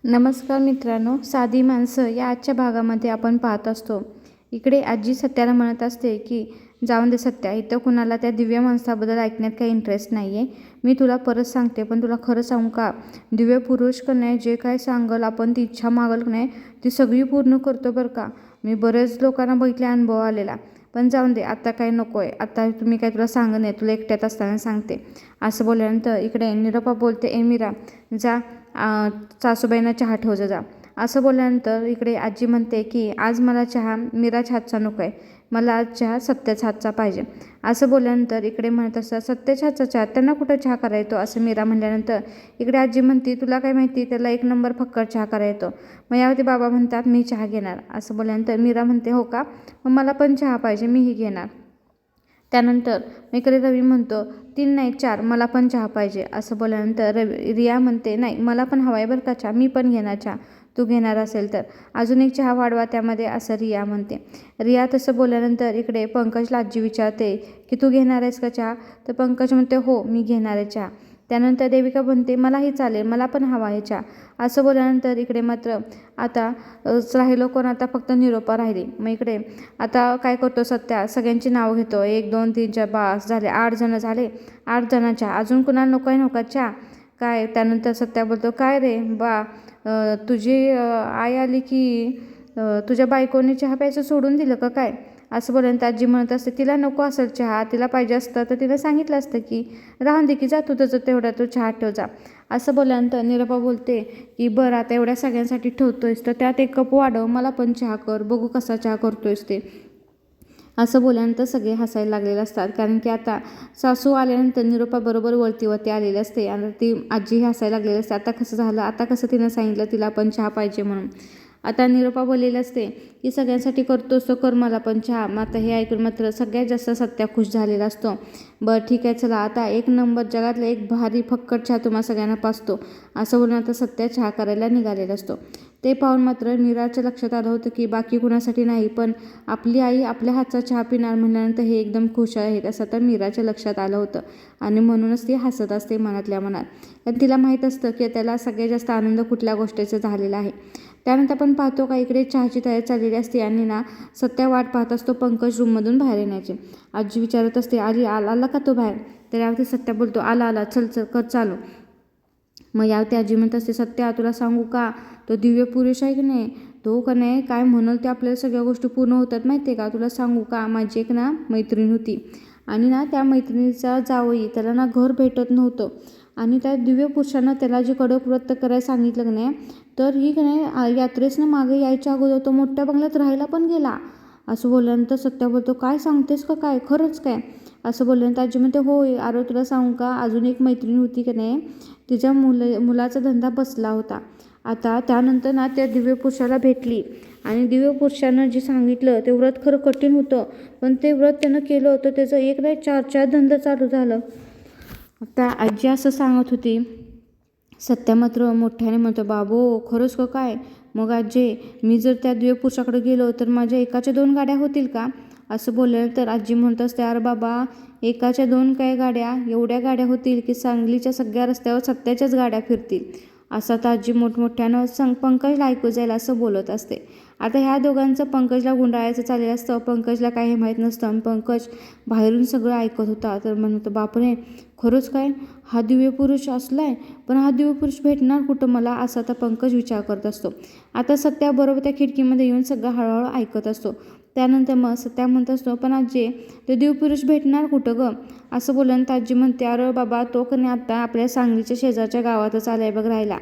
नमस्कार मित्रांनो, साधी माणसं या आजच्या भागामध्ये आपण पाहत असतो. इकडे आजी सत्याला म्हणत असते की जाऊन दे सत्या, इथं कुणाला त्या दिव्य माणसाबद्दल ऐकण्यात काही इंटरेस्ट नाही आहे. मी तुला परत सांगते, पण तुला खरं सांगू का, दिव्य पुरुष का नाही जे काय सांगल आपण ती इच्छा मागल नाही ती सगळी पूर्ण करतो बरं का. मी बरेच लोकांना बघितले, अनुभव आलेला. पण जाऊन दे, आता काय नको आहे, आता तुम्ही काय तुला सांग नाही, तुला एकट्यात असताना सांगते. असं बोलल्यानंतर इकडे निरपा बोलते, ए मीरा जा, सासूबाईंना चहा ठेव जा. असं बोलल्यानंतर इकडे आजी म्हणते की आज मला चहा मीराच्या हातचा नको आहे, मला आज चहा सत्याच्या हातचा पाहिजे. असं बोलल्यानंतर इकडे म्हणत असतात, सत्याच्या हातचा चहा त्यांना कुठं चहा करा येतो असं मीरा म्हणल्यानंतर इकडे आजी म्हणते, तुला काय माहिती, त्याला एक नंबर फक्कड चहा करा येतो. मग यावरती बाबा म्हणतात, मी चहा घेणार. असं बोलल्यानंतर मीरा म्हणते, हो का, मग मला पण चहा पाहिजे, मीही घेणार. त्यानंतर मी इकडे रवी म्हणतो, 3 नाही 4 मला पण चहा पाहिजे. असं बोलल्यानंतर रिया म्हणते, नाही मला पण हवा आहे बरं का चहा, मी पण घेणार चहा, तू घेणार असेल तर अजून एक चहा वाढवा त्यामध्ये, असं रिया म्हणते. रिया तसं बोलल्यानंतर इकडे पंकजला आजी विचारते की तू घेणार आहेस का चहा. तर पंकज म्हणते, हो मी घेणार आहे चहा. त्यानंतर देविका म्हणते, मलाही चालेल, मला पण हवा आहे चहा. असं बोलल्यानंतर इकडे मात्र आता राहिलो कोण, आता फक्त निरोपा राहिली. मग इकडे आता काय करतो सत्या, सगळ्यांची नावं घेतो, 1 2 3 4 5 झाले, 8 जण झाले. 8 जणांच्या अजून कुणाला नको आहे नका चहा काय. त्यानंतर सत्या बोलतो, काय रे बा, तुझी आई आली की तुझ्या बायकोने चहा प्यायचं सोडून दिलं का काय. असं बोलल्यानंतर आजी म्हणत असते, तिला नको असेल चहा, तिला पाहिजे असतं तर तिला सांगितलं असतं की राहून दे की, जा तू तुझं तेवढा तू चहा ठेव जा. असं बोलल्यानंतर निरपा बोलते की बरं आता एवढ्या सगळ्यांसाठी ठेवतोयस तर त्यात एक कप वाढव, मला पण चहा कर, बघू कसा चहा करतोयस ते. असं बोलल्यानंतर सगळे हसायला लागलेले असतात, कारण की आता सासू आल्यानंतर निरोपा बरोबर वरती आलेली असते आणि ती आजी हसायला लागलेली असते. आता कसं झालं, आता कसं तिनं सांगितलं तिला पण चहा पाहिजे म्हणून. आता निरोपा बोललेली असते की सगळ्यांसाठी करतोस तर कर मला पण चहा. मग आता हे ऐकून मात्र सगळ्यात जास्त सत्या खुश झालेला असतो. बरं ठीक आहे, चला आता एक नंबर जगातला एक भारी फक्कड चहा तुम्हाला सगळ्यांना पाचतो. असं बोलून आता सत्या चहा करायला निघालेला असतो. ते पाहून मात्र मीराच्या लक्षात आलं होतं की बाकी कुणासाठी नाही, पण आपली आई आपल्या हातचा चहा पिणार म्हणल्यानंतर हे एकदम खुश आहेत असं तर मीराच्या लक्षात आलं होतं. आणि म्हणूनच ती हसत असते मनातल्या मनात, कारण तिला माहीत असतं की त्याला सगळ्यात जास्त आनंद कुठल्या गोष्टीचा झालेला आहे. त्यानंतर आपण पाहतो का इकडे चहाची तयारी चाललेली असते आणि ना सत्या वाट पाहत असतो पंकज रूममधून बाहेर येण्याची. आजी विचारत असते, आला का तो बाहेर. तर यावरती सत्या बोलतो, आला चल चल कर चालू. मग यावरती आजी म्हणत असते, सत्या तुला सांगू का, तो दिव्य पुरुष आहे की नाही, तो का नाही काय म्हणल ते आपल्याला सगळ्या गोष्टी पूर्ण होतात माहिती आहे का. तुला सांगू का, माझी एक ना मैत्रीण होती आणि ना त्या मैत्रिणीचा जावई त्याला ना घर भेटत नव्हतं आणि त्या दिव्य पुरुषानं त्याला जे कडक व्रत करायला सांगितलं की नाही, तर ही की नाही यात्रेसनं मागे यायच्या अगोदर तो मोठ्या बंगल्यात राहायला पण गेला. असं बोलल्यानंतर सत्या बोलतो, काय सांगतेस का काय, खरंच काय. असं बोलल्यानंतर आजी म्हणते, होय अरे तुला सांगू का, अजून एक मैत्रीण होती की नाही, तिच्या मुलाचा धंदा बसला होता. आता त्यानंतर ना त्या दिव्य पुरुषाला भेटली आणि दिव्य पुरुषानं जे सांगितलं ते व्रत खरं कठीण होतं, पण ते व्रत त्यानं केलं होतं, त्याचं एक नाही 4 धंदा चालू झालं. आता आजी असं सांगत होती. सत्या मात्र मोठ्याने म्हणतो, बाबो खरंच का काय. मग आजी, मी जर त्या दिव्य पुरुषाकडे गेलो तर माझ्या एकाच्या 2 गाड्या होतील का. असं बोलल्यानंतर आजी म्हणत असते, अरे बाबा एकाच्या 2 काय गाड्या, एवढ्या गाड्या होतील की सांगलीच्या सगळ्या रस्त्यावर सत्याच्याच गाड्या फिरतील. असं तर आजी मोठमोठ्यानं पंकजला ऐकू जाईल असं बोलत असते. आता ह्या दोघांचं पंकजला गुंडाळायचं चाललेलं असतं. पंकजला काही हे माहीत नसतं आणि पंकज बाहेरून सगळं ऐकत होता. तर म्हणतो, बापरे खरंच काय, हा दिव्य पुरुष असलाय, पण हा दिव्य पुरुष भेटणार कुठं मला, असा आता पंकज विचार करत असतो. आता सत्याबरोबर त्या खिडकीमध्ये येऊन सगळं हळूहळू ऐकत असतो. त्यानंतर मग सत्या म्हणत असतो, पण आजी तो दिव्यपुरुष भेटणार कुठं गं. असं बोलल्यानंतर आजी म्हणते, अरे बाबा तो कधी आता आपल्या सांगलीच्या शेजारच्या गावातच आलाय बघ राहायला,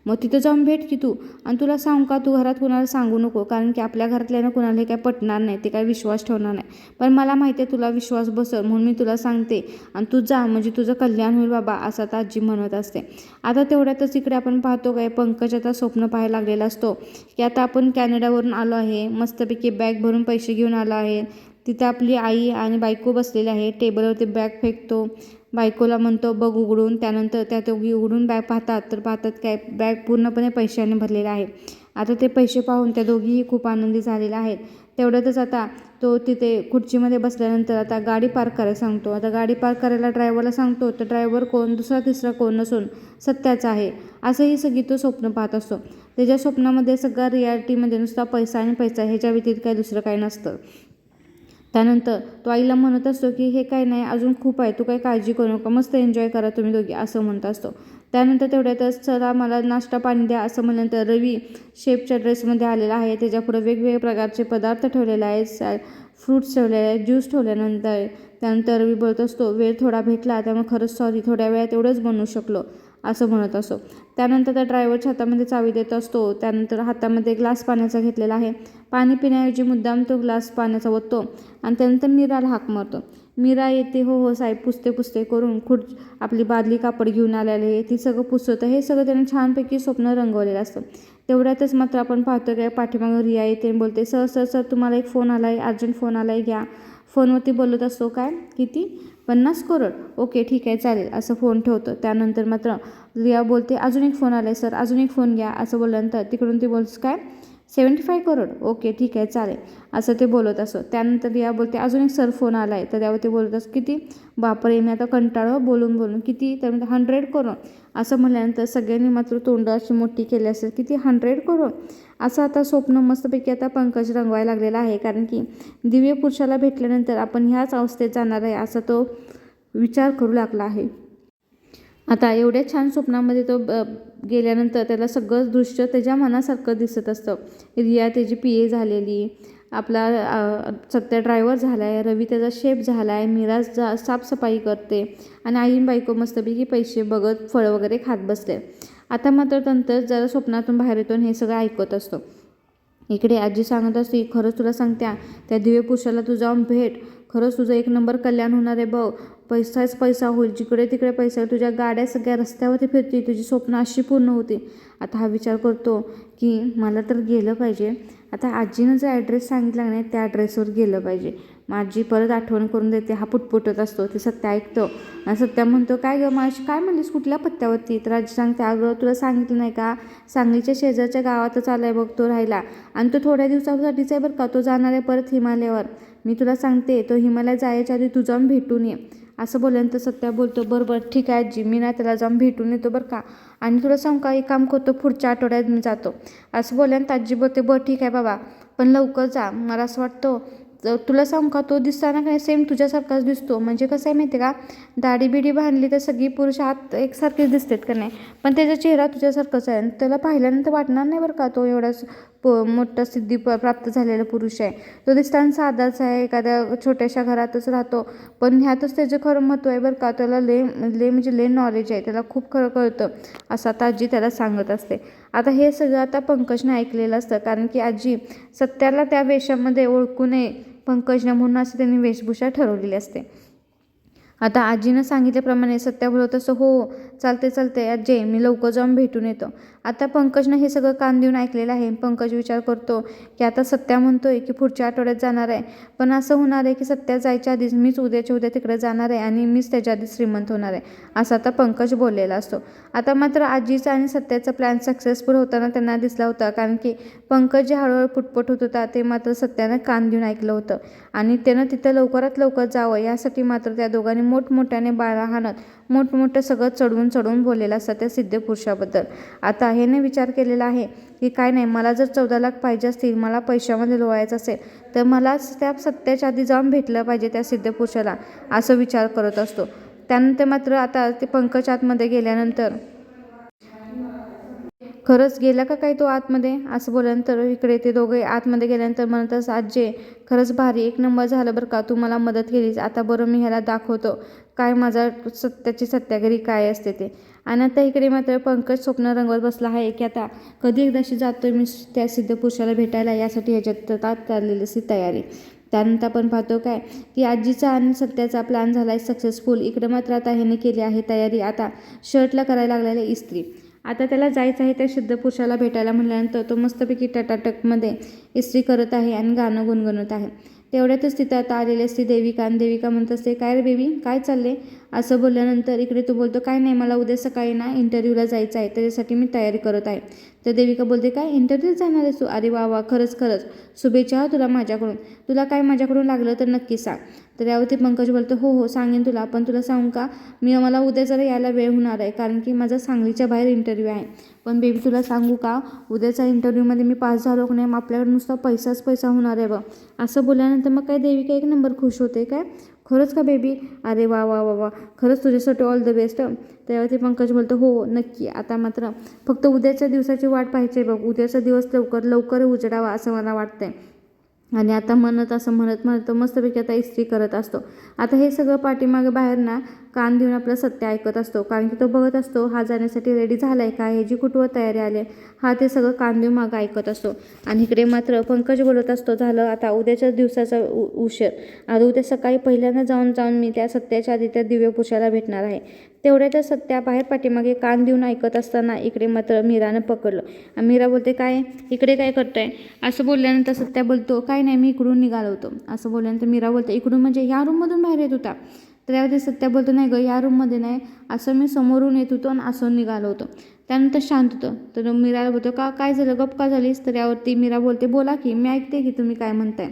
मग तिथं जाऊन भेट की तू. आणि तुला सांगू का, तू घरात कुणाला सांगू नको, कारण की आपल्या घरातल्यानं कुणाला हे काय पटणार नाही, ते काय विश्वास ठेवणार नाही. पण मला माहिती आहे तुला विश्वास बसल म्हणून मी तुला सांगते, आणि तू जा म्हणजे तुझं कल्याण होईल बाबा, असं आता आजी म्हणत असते. आता तेवढ्यातच इकडे आपण पाहतो काय, पंकज आता स्वप्न पाहायला लागलेला असतो की आता आपण कॅनडावरून आलो आहे, मस्तपैकी बॅग भरून पैसे घेऊन आलो आहे. तिथं आपली आई आणि बायको बसलेली आहे, टेबलवरती बॅग फेकतो, बायकोला म्हणतो बघ उघडून. त्यानंतर त्या दोघी उघडून बॅग पाहतात तर पाहतात काय, बॅग पूर्णपणे पैशाने भरलेला आहे. आता ते पैसे पाहून त्या दोघीही खूप आनंदी झालेल्या आहेत. तेवढ्यातच आता तो तिथे खुर्चीमध्ये बसल्यानंतर आता गाडी पार्क करायला सांगतो. आता गाडी पार्क करायला ड्रायव्हरला सांगतो, तर ड्रायव्हर कोण दुसरा तिसरा कोण नसून सत्याचा आहे. असंही सगळी तो स्वप्न पाहत असतो. त्याच्या स्वप्नामध्ये सगळा रियालिटीमध्ये नुसता पैसा आणि पैसा, ह्याच्या व्यतिरिक्त काही दुसरं काही नसतं. त्यानंतर तो आईला म्हणत असतो की हे काय नाही, अजून खूप आहे, तू काही काळजी करू नका, मस्त एन्जॉय करा तुम्ही दोघी, असं म्हणत असतो. त्यानंतर तेवढ्यातच चला मला नाश्ता पाणी द्या असं म्हणल्यानंतर रवी शेफच्या ड्रेसमध्ये आलेला आहे. त्याच्यापुढे वेगवेगळ्या प्रकारचे पदार्थ ठेवलेले आहेत, फ्रूट्स ठेवलेले आहेत, ज्यूस ठेवल्यानंतर त्यानंतर रवी बोलत असतो वेळ थोडा भेटला त्यामुळे खरंच सॉरी, थोड्या वेळात एवढंच बनवू शकलो असं म्हणत असतो. त्यानंतर त्या ड्रायव्हरच्या हातामध्ये चावी देत असतो. त्यानंतर हातामध्ये ग्लास पाण्याचा घेतलेला आहे. पाणी पिण्याऐवजी मुद्दाम तो ग्लास पाण्याचा ओततो आणि त्यानंतर मीराला हाक मारतो. मीरा येते, हो हो साहेब, पुसते करून आपली बादली कापड घेऊन आलेले आहे, ती सगळं पुसतं. हे सगळं त्याने छानपैकी स्वप्न रंगवलेलं असतं. तेवढ्यातच मात्र आपण पाहतो की पाठीमागं रिया येते आणि बोलते सर तुम्हाला एक फोन आला आहे, अर्जंट फोन आला आहे, घ्या. फोनवरती बोलत असतो, काय किती 50 करोड, ओके ठीक आहे चालेल, असं फोन ठेवतो. त्यानंतर मात्र रिया बोलते अजून एक फोन आला आहे सर, अजून एक फोन घ्या, असं बोलल्यानंतर तिकडून ती बोलतेस काय 75 करोड, ओके ठीक आहे चालेल, असं ते बोलत असतं. त्यानंतर रिया बोलते अजून एक सर फोन आला आहे. तर त्यावर ते बोलत असं किती, बापरे मी आता कंटाळो बोलून किती, त्यामध्ये 100 करोड असं म्हणल्यानंतर सगळ्यांनी मात्र तोंड अशी मोठी केली असेल, किती 100 करोड, असं आता स्वप्न मस्तपैकी आता पंकज रंगवायला लागलेला आहे. कारण की दिव्य पुरुषाला भेटल्यानंतर आपण ह्याच अवस्थेत जाणार आहे असा तो विचार करू लागला आहे. आता एवढ्या छान स्वप्नामध्ये तो गेल्यानंतर त्याला सगळं दृश्य त्याच्या मनासारखं दिसत असतं. रिया त्याची PA झालेली, आपला सत्या ड्रायव्हर झाला आहे, रवी त्याचा शेफ झाला आहे, मीरा साफसफाई करते आणि आईन बायको मस्तपैकी पैसे बघत फळं वगैरे खात बसले. आता मात्र नंतर जरा स्वप्नातून बाहेर येतो आणि हे सगळं ऐकत असतो. इकडे आजी सांगत असते खरंच तुला सांगत्या त्या दिव्य पुरुषाला तू जाऊन भेट, खरंच तुझं एक नंबर कल्याण होणार आहे बघ, पैसाच पैसा होईल, जिकडे तिकडे पैसा, तुझ्या गाड्या सगळ्या रस्त्यावरती फिरतील, तुझी स्वप्न अशी पूर्ण होती. आता हा विचार करतो की मला तर गेलं पाहिजे. आता आजीनं जो ॲड्रेस सांगितला नाही त्या ॲड्रेसवर गेलं पाहिजे. मग आजी परत आठवण करून देते. हा पुटपुटत असतो. ते सत्या ऐकतो आणि सत्या म्हणतो काय गं माशी काय म्हणलीस कुठल्या पत्त्यावरती. तर आजी सांगते अगं तुला सांगितलं नाही का, सांगलीच्या शेजारच्या गावातच आला आहे बघ तो राहायला आणि तो थोड्या दिवसासाठीच आहे बरं का, तो जाणार आहे परत हिमालयावर. मी तुला सांगते तो हिमालयात जायच्या आधी तू जाऊन भेटून ये. असं बोलल्यानंतर सत्या बोलतो बरं ठीक आहे आजी, मी ना त्याला जाऊन भेटून येतो बरं का, आणि तुला सांग का एक काम करतो पुढच्या आठवड्यात मी जातो. असं बोलल्यानंतर आजी बोलते बरं ठीक आहे बाबा, पण लवकर जा. मला असं वाटतं तुला सांग का तो दिसताना काय सेम तुझ्यासारखाच दिसतो. म्हणजे कसं आहे माहिती आहे का, दाढी बिडी बांधली तर सगळी पुरुष आत एकसारखेच दिसतात का नाही, पण त्याचा चेहरा तुझ्यासारखाच आहे. त्याला पाहिल्यानंतर वाटणार नाही बरं का तो एवढाच मोठा सिद्धी प्राप्त झालेला पुरुष आहे. तो दिसताना साधाच आहे, एखाद्या छोट्याशा घरातच राहतो, पण ह्यातच त्याचं खरं महत्त्व आहे बरं का. त्याला लय नॉलेज आहे, त्याला खूप खरं कळतं असं आता आजी त्याला सांगत असते. आता हे सगळं आता पंकजने ऐकलेलं असतं, कारण की आजी सत्याला त्या वेशामध्ये ओळखू नये पंकजने म्हणून असं त्यांनी वेशभूषा ठरवलेली असते. आता आजीनं सांगितल्याप्रमाणे सत्या बोलत असं हो चालते आजी, मी लवकर जाऊन भेटून येतो. आता पंकजनं हे सगळं कान देऊन ऐकलेलं आहे. पंकज विचार करतो की आता सत्या म्हणतोय की पुढच्या आठवड्यात जाणार आहे, पण असं होणार आहे की सत्या जायच्या आधीच मीच उद्याच्या उद्या तिकडे जाणार आहे आणि मीच त्याच्या आधी श्रीमंत होणार आहे, असं आता पंकज बोललेला असतो. आता मात्र आजीचा आणि सत्याचा प्लॅन सक्सेसफुल होताना त्यांना दिसला होता, कारण की पंकज जे हळूहळू पुटपुट होत होता ते मात्र सत्यानं कान देऊन ऐकलं होतं आणि त्यानं तिथं लवकरात लवकर जावं यासाठी मात्र त्या दोघांनी मोठमोठ्याने बाळा हाणत मोठमोठं सगळं चढवून बोललेलं असतं त्या सिद्ध पुरुषाबद्दल. आता ह्याने विचार केलेला आहे की काय नाही, मला जर 14 लाख पाहिजे असतील, मला पैशामध्ये लोळायचं असेल तर मलाच त्या सत्याच्या आधी जाऊन भेटलं पाहिजे त्या सिद्ध पुरुषाला, असं विचार करत असतो. त्यानंतर मात्र आता ते पंकज आतमध्ये गेल्यानंतर खरंच गेला का काय तो आतमध्ये, असं बोलल्यानंतर इकडे ते दोघे आतमध्ये गेल्यानंतर म्हणतच आजी खरंच भारी एक नंबर झालं बरं का, तू मला मदत केलीस. आता बरं मी ह्याला दाखवतो काय माझा सत्याची सत्यागिरी काय असते ते. आणि आता इकडे मात्र पंकज स्वप्न रंगवत बसला आहे की आता कधी एकदाशी जातोय मी त्या सिद्ध पुरुषाला भेटायला, यासाठी ह्याच्यात चाललेली असते तयारी. त्यानंतर आपण पाहतो काय की आजीचा आणि सत्याचा प्लॅन झाला आहे सक्सेसफुल. इकडे मात्र आता ह्याने केली आहे तयारी, आता शर्टला करायला लागलेला इस्त्री. आता त्याला जायचं आहे त्या सिद्ध पुरुषाला भेटायला म्हटल्यानंतर तो मस्तपैकी टटाटकमध्ये इस्त्री करत आहे आणि गाणं गुणगुणत आहे. तेवढ्यातच तिथं आता आलेली असते देविका आणि देविका म्हणत असते, काय रे बेबी काय चालले असं बोलल्यानंतर इकडे तो बोलतो, काय नाही मला उद्या सकाळी ना इंटरव्ह्यूला जायचं आहे, त्याच्यासाठी मी तयारी करत आहे. तर देविका बोलते, काय इंटरव्ह्यूला जाणार आहेस तू? अरे वा वा, खरंच खरंच शुभेच्छा हो तुला माझ्याकडून. तुला काय माझ्याकडून लागलं तर नक्की सांग. तर यावरती पंकज बोलतो, हो हो सांगेन तुला, पण तुला सांगू का मला उद्या जरा यायला वेळ होणार आहे, कारण की माझा सांगलीच्या बाहेर इंटरव्ह्यू आहे. पण बेबी तुला सांगू का उद्याच्या इंटरव्ह्यूमध्ये मी पास झालो की नाही आपल्याकडे नुसता पैसाच पैसा होणार आहे बघ. असं बोलल्यानंतर मग काय देविका एक नंबर खुश होते. काय खरंच का बेबी? अरे वा वा वा वा, खरंच तुझ्यासाठी ऑल द बेस्ट. त्यावरती पंकज बोलतो, हो नक्की. आता मात्र फक्त उद्याच्या दिवसाची वाट पाहायची बघ. उद्याचा दिवस लवकर लवकर उजडावा असं मला वाटतंय. आणि आता असं म्हणत म्हणत मस्तपैकी आता इस्त्री करत असतो. आता हे सगळं पाठीमागे बाहेर ना कान देऊन आपला सत्य ऐकत असतो, कारण की तो बघत असतो हा जाण्यासाठी रेडी झालाय का, ह्याची कुठवर तयारी आली. हा ते सगळं कान देऊन मागं ऐकत असतो. आणि इकडे मात्र पंकज बोलत असतो, झालं आता उद्याच्याच दिवसाचा उशीर. आता उद्या सकाळी पहिल्यांदा जाऊन मी त्या सत्याच्या आधी त्या दिव्य पुरुषाला भेटणार आहे. तेवढ्याच्या सत्या बाहेर पाठीमागे कान देऊन ऐकत असताना इकडे मात्र मीरानं पकडलं. आणि मीरा बोलते, काय इकडे काय करताय असं बोलल्यानंतर सत्या बोलतो, काय नाही मी इकडून निघालो होतो. असं बोलल्यानंतर मीरा बोलते, इकडून म्हणजे ह्या रूममधून बाहेर येत होता? तर यावरती सत्या बोलतो, नाही गं या रूममध्ये नाही, असं मी समोरून येत होतो आणि असं निघालो होतो. त्यानंतर शांत होतं. तर मीराला बोलतो, का काय झालं गप का झालीस? तर यावरती मीरा बोलते, बोला की मी ऐकते की तुम्ही काय म्हणताय.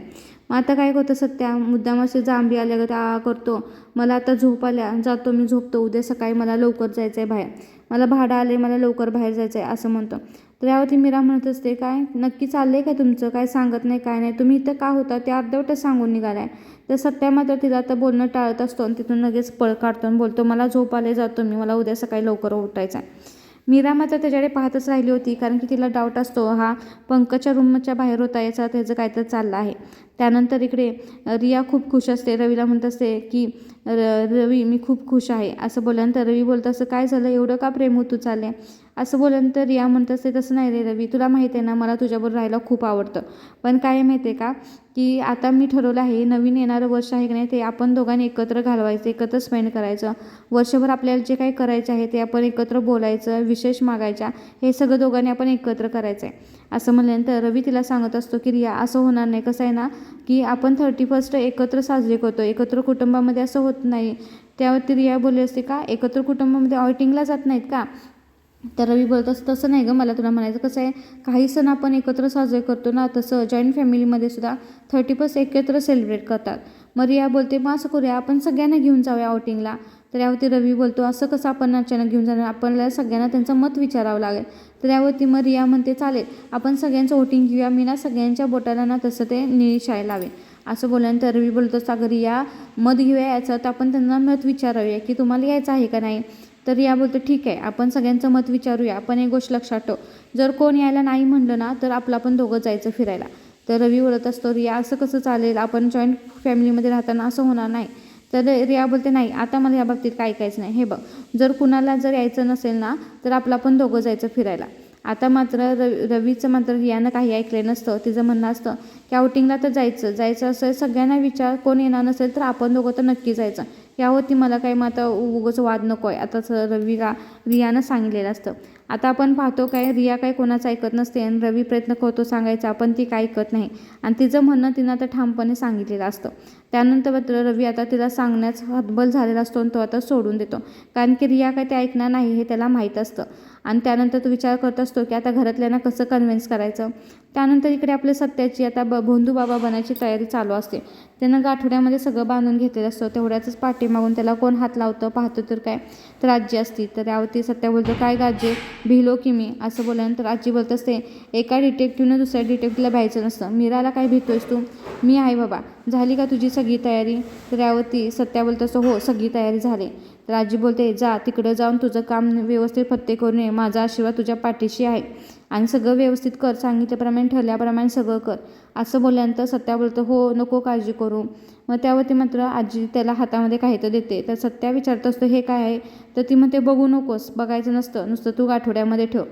मग आता काय करतो सत्या मुद्दाम असे जांभी आल्यागत करतो, मला आता झोप आल्या, जातो मी झोपतो, उद्या सकाळी मला लवकर जायचं आहे बाहेर, मला भाडं आले, मला लवकर बाहेर जायचं आहे असं म्हणतो. तर यावरती मीरा म्हणत असते, काय नक्की चाललंय काय तुमचं? काय सांगत नाही काय नाही, तुम्ही इथं का होता ते अर्धवटच सांगून निघालाय. तर सत्या मात्र तिला आता बोलणं टाळत असतो आणि तिथून लगेच पळ काढतो आणि बोलतो, मला झोप आले, जातो मी, मला उद्या सकाळी लवकर उठायचं आहे. मीरा मात्र त्याच्याकडे पाहतच राहिली होती, कारण की तिला डाऊट असतो हा पंकजच्या रूमच्या बाहेर होता, याचा त्याचं काहीतरी चाललं आहे. त्यानंतर इकडे रिया खूप खुश असते, रवीला म्हणत असते की रवी मी खूप खुश आहे. असं बोलल्यानंतर रवी बोलत असं, काय झालं एवढं का प्रेम होतं चालले? असं बोलल्यानंतर रिया म्हणत असते, तसं नाही रे रवी, तुला माहिती आहे ना मला तुझ्याबरोबर राहायला खूप आवडतं, पण काय माहिती आहे का की आता मी ठरवलं आहे नवीन येणारं वर्ष आहे की नाही ते आपण दोघांनी एकत्र घालवायचं, एकत्र स्पेंड करायचं. वर्षभर आपल्याला जे काही करायचं आहे ते आपण एकत्र बोलायचं, विशेष मागायच्या, हे सगळं दोघांनी आपण एकत्र करायचं आहे. असं म्हणल्यानंतर रवी तिला सांगत असतो की रिया असं होणार नाही, कसं आहे ना की आपण 31st एकत्र साजरे करतो, एकत्र कुटुंबामध्ये असं होत नाही. त्यावरती रिया बोलली असते, का एकत्र कुटुंबामध्ये आउटिंगला जात नाहीत का? तर रवी बोलत असतं, तसं नाही गं, मला तुला म्हणायचं कसं आहे काही सण आपण एकत्र साजरे करतो ना, तसं जॉईंट फॅमिलीमध्ये सुद्धा 31st एकत्र सेलिब्रेट करतात. मग रिया बोलते, मग असं करूया आपण सगळ्यांना घेऊन जाऊया आउटिंगला. तर यावरती रवी बोलतो, असं कसं आपण अचानक घेऊन जाणार, आपल्याला सगळ्यांना त्यांचं मत विचारावं लागेल. तर यावरती मग रिया म्हणते, चालेल आपण सगळ्यांचं वोटिंग घेऊया, मी ना सगळ्यांच्या बोटाला ना तसं ते निळी शाई लावेन. असं बोलल्यानंतर रवी बोलतो, सागर रिया मत घेऊया याचं, तर आपण त्यांना मत विचारूया की तुम्हाला यायचं आहे का नाही. तर रिया बोलतो, ठीक आहे आपण सगळ्यांचं मत विचारूया, पण एक गोष्ट लक्षात ठेव, जर कोण यायला नाही म्हणलं ना तर आपलं आपण दोघं जायचं फिरायला. तर रवी बोलत असतो, रिया असं कसं चालेल, आपण जॉईंट फॅमिलीमध्ये राहताना असं होणार नाही. तर रिया बोलते, नाही आता मला या बाबतीत काय ऐकायचं नाही, हे बघ जर कुणाला जर यायचं नसेल ना तर आपलं आपण दोघं जायचं फिरायला. आता मात्र रवीचं मात्र रियानं काही ऐकलं नसतं. तिचं म्हणणं असतं की आउटिंगला तर जायचं असेल, सगळ्यांना विचार, कोण येणार नसेल तर आपण दोघं तर नक्की जायचं. यावरती मला काही मात्र उगाच वाद नको आहे, आताच रियानं सांगितलेलं असतं. आता आपण पाहतो काय रिया काय कोणाचं ऐकत नसते आणि रवी प्रयत्न करतो सांगायचा, पण ती काय ऐकत नाही आणि तिचं म्हणणं तिनं आता ठामपणे सांगितलेलं असतं. त्यानंतर मात्र रवी आता तिला सांगण्यास हतबल झालेला असतो आणि तो आता सोडून देतो, कारण की रिया काय ते ऐकणार नाही हे त्याला माहीत असतं. आणि त्यानंतर तो विचार करत असतो की आता घरातल्यांना कसं कन्व्हिन्स करायचं. त्यानंतर इकडे आपल्या सत्याची आता भोंदू बाबा बनायची तयारी चालू असते. त्यानं गाठोड्यामध्ये सगळं बांधून घेतलेलं असतं. तेवढ्याच पाठीमागून त्याला कोण हात लावतं पाहतो तर काय, तर आजी असती. तर यावरती सत्या बोलतो, काय गाजी भिलो की मी. असं बोलल्यानंतर आजी बोलत असते, एका डिटेक्टिव्हनं दुसऱ्या डिटेक्टिव्हला भ्यायचं नसतं, मीराला काय भीतोयस तू, मी आहे बाबा, झाली का तुझी सगळी तयारी. तर यावरती सत्या बोलत असतो, हो सगळी तयारी झाली. तर आजी बोलते, जा तिकडं जाऊन तुझं काम व्यवस्थित फत्ते करून ये, माझा आशीर्वाद तुझ्या पाठीशी आहे आणि सगळं व्यवस्थित कर, सांगितल्याप्रमाणे ठरल्याप्रमाणे सगळं कर. असं बोलल्यानंतर सत्या बोलतो, हो नको काळजी करू. मग त्यावरती मात्र आजी त्याला हातामध्ये काहीतरी देते. तर सत्या विचारत असतो, हे काय आहे. तर ती म्हणते, बघू नकोस, बघायचं नसतं, नुसतं तू गाठोड्यामध्ये ठेव.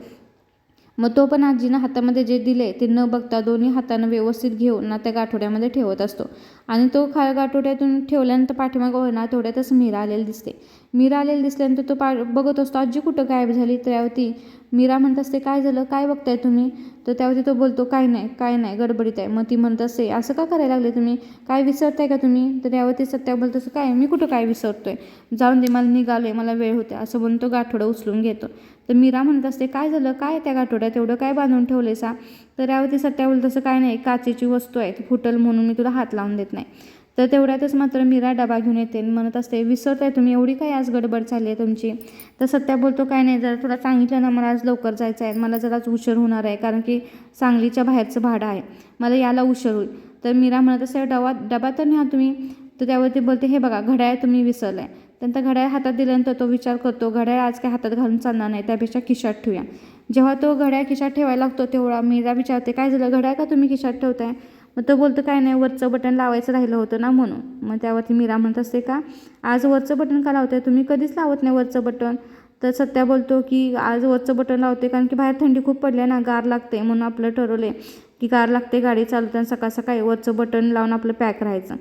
मग तो पण आजीनं हातामध्ये जे दिले ते न बघता दोन्ही हातानं व्यवस्थित घेऊन ना त्या गाठोड्यामध्ये ठेवत असतो. आणि तो गाठोड्यातून ठेवल्यानंतर पाठीमागं होणार तेवढ्यातच मीरा आलेली दिसते. मीरा आलेली दिसल्यानंतर तो बघत असतो आजी कुठं गायब झाली. त्यावरती मीरा म्हणत असते काय झालं, काय बघताय तुम्ही. तर त्यावरती तो बोलतो काय नाही गडबडीत आहे. मग ती म्हणत असते असं का करायला लागले तुम्ही, काय विसरताय का तुम्ही. तर त्यावरती सत्या बोलतो असं काय मी कुठं काय विसरतोय, जाऊन दे मला निघाले मला वेळ होते असं म्हणून तो गाठोडं उचलून घेतो. तर मीरा म्हणत असते काय झालं, काय त्या गाठोड्यात एवढं काय बांधून ठेवले सा. तर त्यावरती सत्या बोलतो असं काय नाही, काचेची वस्तू आहे फुटल म्हणून मी तुला हात लावून देत नाही. तर तेवढ्यातच मात्र मीरा डबा घेऊन येते आणि म्हणत असते विसरताय तुम्ही, एवढी काय आज गडबड चालली आहे तुमची. तर सत्या बोलतो काय नाही, जरा तुला सांगितलं ना मला आज लवकर जायचं आहे, मला जराच उशीर होणार आहे कारण की सांगलीच्या बाहेरचं भाडं आहे, मला याला उशीर होईल. तर मीरा म्हणत असते डबा तर न्या तुम्ही. तर त्यावरती बोलते हे बघा घड्याळ तुम्ही विसरलाय. त्यांचा घड्याळ हातात दिल्यानंतर तो विचार करतो घड्याळ आज काय हातात घालून चालणार नाही, त्यापेक्षा खिशात ठेवूया. जेव्हा तो घड्याळ खिशात ठेवायला लागतो तेवढा मीरा विचारते काय झालं, घड्याळ का तुम्ही खिशात ठेवताय. मग तो बोलतो काय नाही, वरचं बटन लावायचं राहिलं होतं ना म्हणून. मग त्यावरती मीरा म्हणत असते का आज वरचं बटन का लावताय तुम्ही, कधीच लावत नाही वरचं बटन. तर सत्या बोलतो की आज वरचं बटन लावते कारण की बाहेर थंडी खूप पडली ना, गार लागते म्हणून आपलं ठरवले की गार लागते गाडी चालवताना सकाळ सकाळी वरचं बटन लावून आपलं पॅक राहायचं.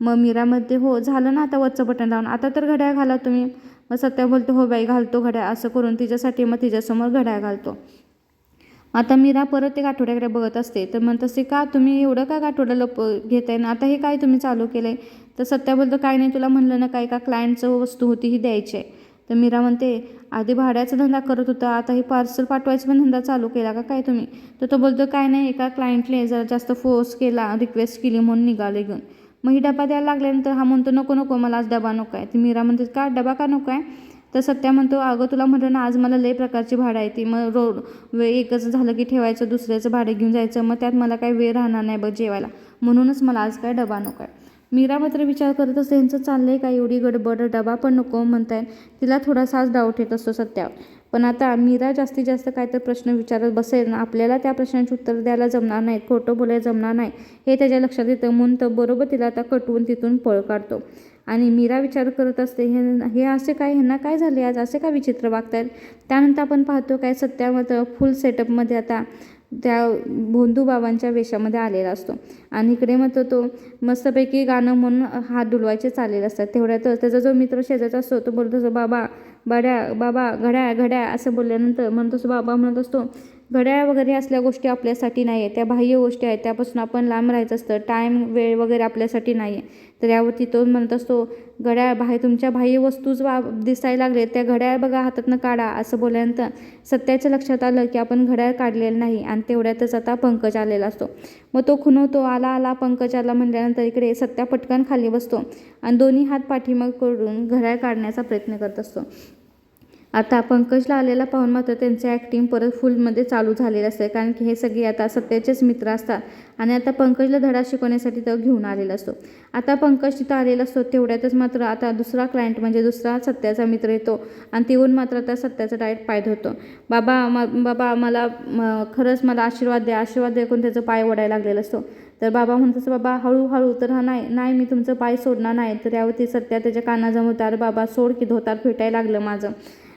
मग मीरामध्ये हो झालं ना आता वरचं बटन लावून, आता तर घड्याळ घाला तुम्ही. मग सत्या बोलतो हो बाई घालतो घड्याळ, असं करून तिच्यासाठी मग तिच्यासमोर घड्याळ घालतो. आता मीरा परत ते गाठोड्याकडे बघत असते. तर म्हणत असते का तुम्ही एवढं का गाठोडं घेताय ना, आता हे काय तुम्ही चालू केलं आहे. तर सत्या बोलतो काय नाही, तुला म्हणलं ना काय का क्लायंटचं वस्तू होती ही द्यायची आहे. तर मीरा म्हणते आधी भाड्याचा धंदा करत होता, आता ही पार्सल पाठवायचा पण धंदा चालू केला का काय तुम्ही. तर तो बोलतो काय नाही, एका क्लायंटने जरा जास्त फोर्स केला, रिक्वेस्ट केली म्हणून निघाले घेऊन. मग ही डबा द्यायला लागल्यानंतर हा म्हणतो नको मला आज डबा नको आहे. ती मीरा म्हणते का डबा का नको आहे. तर सत्या म्हणतो अगं तुला म्हटलं ना आज मला लई प्रकारची भाडं आहे ती, मग एकच झालं की ठेवायचं दुसऱ्याचं भाडं घेऊन जायचं, मग त्यात मला काही वेळ राहणार नाही बघ जेवायला, म्हणूनच मला आज काय डबा नको आहे. मीरा मात्र विचार करत असते यांचं चाललंय काय एवढी गडबड, डबा पण नको म्हणताय. तिला थोडासाच डाऊट येत असतो सत्यावर. पण आता मीरा जास्तीत जास्त काय तर प्रश्न विचारत बसेल ना, आपल्याला त्या प्रश्नांची उत्तर द्यायला जमणार नाही, खोटं बोलायला जमणार नाही हे त्याच्या लक्षात येतं म्हणून तर बरोबर तिला आता कटवून तिथून पळ काढतो. आणि मीरा विचार करत असते हे असे काय, ह्यांना काय झाले आज, असे का विचित्र वागतायत. त्यानंतर आपण पाहतो काय सत्या मात्र फुल सेटअपमध्ये आता त्या भोंदू बाबांच्या वेशामध्ये आलेला असतो. आणि इकडे मात्र तो मस्तपैकी गाणं म्हणून हात डुलवायचे चाललेले असतात. तेवढ्यातच त्याचा जो मित्र शेजारचा असतो तो बोलत असतो बाबा बाबा घड्याळ असं बोलल्यानंतर म्हणत असतो बाबा म्हणत असतो घड्याळ वगैरे असल्या गोष्टी आपल्यासाठी नाही आहे, त्या बाह्य गोष्टी आहेत, त्यापासून आपण लांब राहायचं असतं, टाईम वेळ वगैरे आपल्यासाठी नाही आहे. तर यावरती तो म्हणत असतो घड्याळ तुमच्या बाह्य वस्तूच दिसायला लागले, त्या घड्याळ बघा हातातनं काढा असं बोलल्यानंतर सत्याच्या लक्षात आलं की आपण घड्याळ काढलेलं नाही. आणि तेवढ्यातच आता पंकज आलेला असतो. मग तो खुणवतो आला पंकज आला म्हणल्यानंतर इकडे सत्या पटकन खाली बसतो आणि दोन्ही हात पाठीमाग करून घड्याळ काढण्याचा प्रयत्न करत असतो. आता पंकजला आलेला पाहून मात्र त्यांचं ॲक्टिंग परत फुलमध्ये चालू झालेलं असतं, कारण की हे सगळे आता सत्याचेच मित्र असतात आणि आता पंकजला धडा शिकवण्यासाठी तो घेऊन आलेला असतो. आता पंकज तिथं आलेला असतो. तेवढ्यातच मात्र आता दुसरा क्लायंट म्हणजे दुसरा सत्याचा मित्र येतो आणि ते येऊन मात्र आता सत्याचा डायरेक्ट पाय धरतो. बाबा मला खरंच मला आशीर्वाद द्या ऐकून त्याचं पाय ओढायला लागलेला असतो. तर बाबा म्हणत असतो बाबा हळूहळू. तर हा नाही मी तुमचं पाय सोडणार नाही. तर यावरती सत्या त्याच्या कानाजवळ अरे बाबा सोड की धोतार फेटायला लागलं माझं.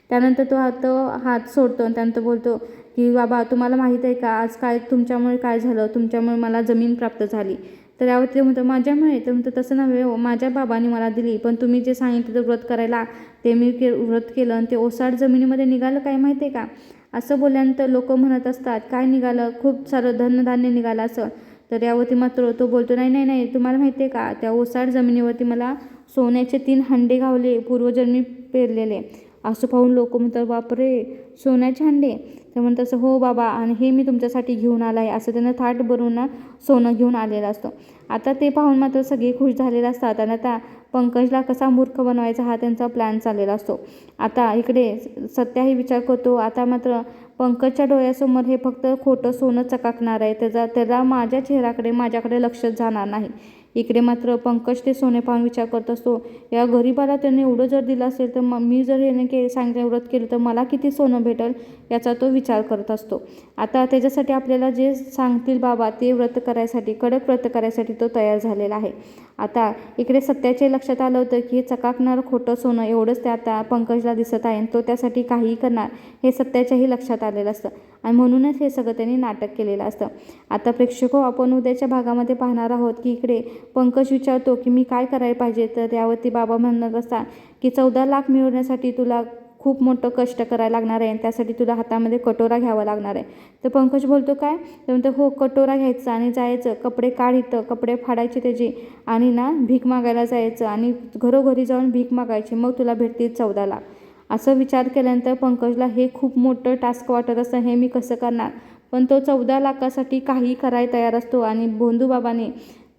त्यानंतर तो हात सोडतो आणि त्यानंतर बोलतो की बाबा तुम्हाला माहीत आहे का आज काय तुमच्यामुळे काय झालं, तुमच्यामुळे मला जमीन प्राप्त झाली. तर यावरती म्हणतो माझ्यामुळे. तर म्हणतो तसं नव्हे हो, माझ्या बाबांनी मला दिली, पण तुम्ही जे सांगितलं व्रत करायला ते मी व्रत केलं आणि ते ओसाड जमिनीमध्ये निघालं काय माहिती आहे का. असं बोलल्यानंतर लोक म्हणत असतात काय निघालं, खूप सारं धनधान्य निघालं असं. तर यावरती मात्र तो बोलतो नाही तुम्हाला माहिती आहे का त्या ओसाड जमिनीवरती मला सोन्याचे 3 हंडे गावले पूर्वजन्मी पेरलेले. असं पाहून लोक म्हणतात बापरे सोन्याचे हंडे. तर म्हणतात असं हो बाबा आणि हे मी तुमच्यासाठी घेऊन आला आहे असं त्यांना थाट भरून सोनं घेऊन आलेलं असतं. आता ते पाहून मात्र सगळे खुश झालेले असतात आणि आता पंकजला कसा मूर्ख बनवायचा हा त्यांचा प्लॅन चाललेला असतो. आता इकडे सत्याही विचार करतो आता मात्र पंकजच्या डोळ्यासमोर हे फक्त खोटं सोनं चकाकणार आहे, त्याला माझ्याकडे लक्षच जाणार नाही. इकडे मात्र पंकज ते सोने पाहून विचार करत असतो या गरीबाला त्याने एवढं जर दिलं असेल तर मी जर याने सांगितलं व्रत केलं तर मला किती सोनं भेटेल याचा तो विचार करत असतो. आता त्याच्यासाठी आपल्याला जे सांगतील बाबा ते व्रत करायसाठी कडक व्रत करायसाठी तो तयार झालेला आहे. आता इकडे सत्याचे लक्षात आलं होतं की हे चकाकणारं खोटं सोनं एवढंच त्या आता पंकजला दिसत आहे आणि तो त्यासाठी काहीही करणार हे सत्याच्याही लक्षात आलेलं असतं आणि म्हणूनच हे सगळं त्यांनी नाटक केलेलं असतं. आता प्रेक्षको आपण उद्याच्या भागामध्ये पाहणार आहोत की इकडे पंकज विचारतो की मी काय करायला पाहिजे. तर यावरती बाबा म्हणत असतात की 14 लाख मिळवण्यासाठी तुला खूप मोठं कष्ट करायला लागणार आहे आणि त्यासाठी तुला हातामध्ये कटोरा घ्यावा लागणार आहे. तर पंकज बोलतो काय? तर म्हणतो हो, कटोरा घ्यायचा आणि जायचं, कपडे काढ इथं, कपडे फाडायचे त्याचे आणि ना भीक मागायला जायचं आणि घरोघरी जाऊन भीक मागायची, मग तुला भेटतील 14 लाख. असं विचार केल्यानंतर पंकजला हे खूप मोठं टास्क वाटत असतं, हे मी कसं करणार. पण तो 14 लाखासाठी काही करायला तयार असतो आणि भोंदूबाबाने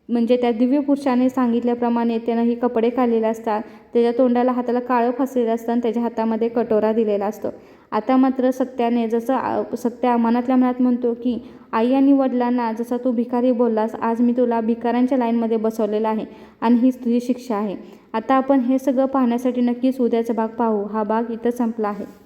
म्हणजे त्या दिव्य पुरुषाने सांगितल्याप्रमाणे त्यानं ही कपडे काढलेले असतात, त्याच्या तोंडाला हाताला काळं फासलेलं असतं आणि त्याच्या हातामध्ये कटोरा दिलेला असतो. आता मात्र सत्याने जसं सत्या मनातल्या मनात म्हणतो की आई आणि वडिलांना जसा तू भिकारी बोललास, आज मी तुला भिकाऱ्यांच्या लाईनमध्ये बसवलेलं आहे आणि हीच तुझी शिक्षा आहे. आता आपण हे सगळं पाहण्यासाठी नक्कीच उद्याचा भाग पाहू. हा भाग इथं संपला आहे.